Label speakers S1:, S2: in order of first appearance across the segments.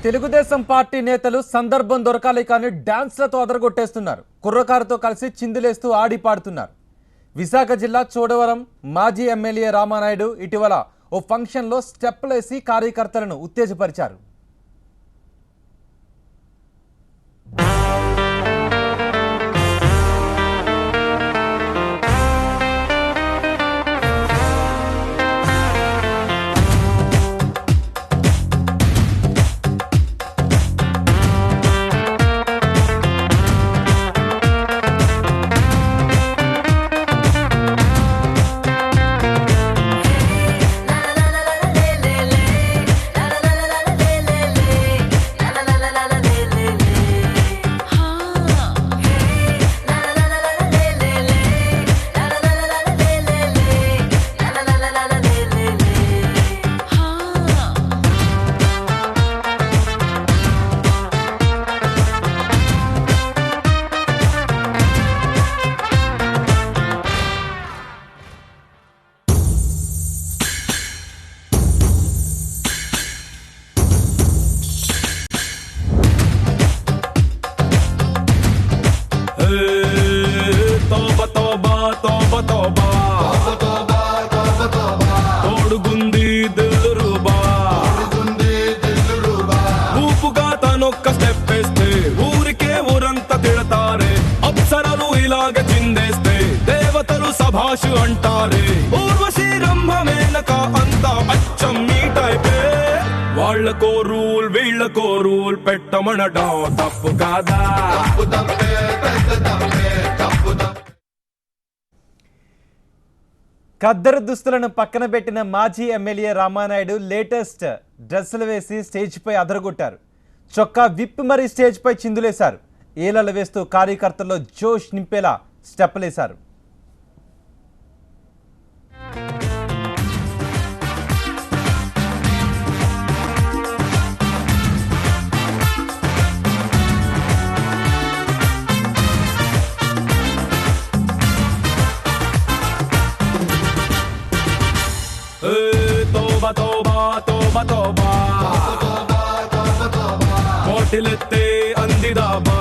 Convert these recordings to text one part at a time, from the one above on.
S1: Telugu Desam party నేతలు సందర్భం దొరకాలి కానీ డాన్స్లతో అదరగొట్టేస్తున్నారు. కుర్రకారుతో కలిసి చిందులేస్తూ ఆడి పాడుతున్నారు. విశాఖ జిల్లా చోడవరం మాజీ ఎమ్మెల్యే రామానాయుడు ఇటీవల ఓ ఫంక్షన్లో స్టెప్లేసి కార్యకర్తలను ఉత్తేజపరిచారు.
S2: ఊరికే ఊరంతా తిడతారే, అప్సరలు ఇలాగ చిందేస్తే దేవతలు సభాషు అంటారే. ఊర్వశి రంభ మేనక అంతా అచ్చం మీ టైపే. వాళ్ళకో రూల్ వీళ్ళకో రూల్ పెట్టమనడం తప్పు కాదా?
S1: ఖద్దరు దుస్తులను పక్కన పెట్టిన మాజీ ఎమ్మెల్యే రామానాయుడు లేటెస్ట్ డ్రెస్సులు వేసి స్టేజ్పై అదరగొట్టారు. చొక్కా విప్పి మరీ స్టేజ్పై చిందులేశారు. ఏలలు వేస్తూ కార్యకర్తల్లో జోష్ నింపేలా స్టెప్పులేశారు.
S2: కోటిలెత్తే అందిదాబా,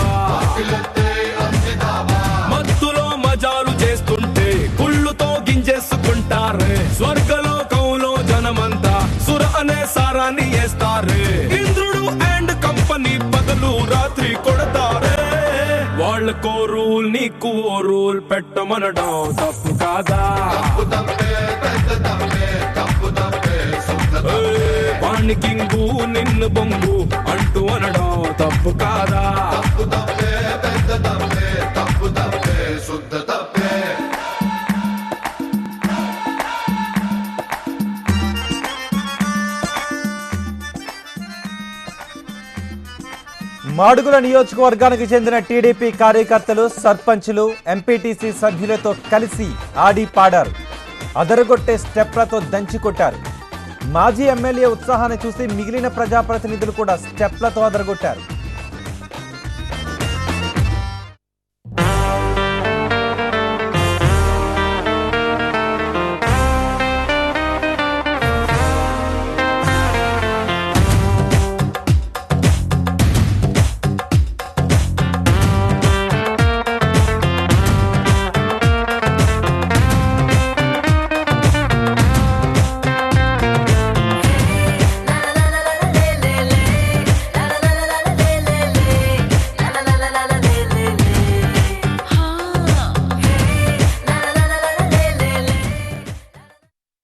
S2: మత్తులో మజాలు చేస్తుంటే కుళ్ళుతో గింజేసుకుంటారే. స్వర్గలోకంలో జనమంతా సుర అనే సారాన్ని వేస్తారే. ఇంద్రుడు అండ్ కంపెనీ పగలు రాత్రి కొడతారే. వాళ్ళకో రూల్ నీకు ఓ రూల్ పెట్టమనడం తప్పు కాదా? వాణికింగు నిన్ను బొంగు అంటూ అనడం తప్పు కాదా?
S1: మాడుగుల నియోజకవర్గానికి చెందిన టీడీపీ కార్యకర్తలు, సర్పంచులు, ఎంపీటీసీ సభ్యులతో కలిసి ఆడి పాడారు. అదరగొట్టే స్టెప్లతో దంచి కొట్టారు. మాజీ ఎమ్మెల్యే ఉత్సాహాన్ని చూసి మిగిలిన ప్రజాప్రతినిధులు కూడా స్టెప్లతో అదరగొట్టారు.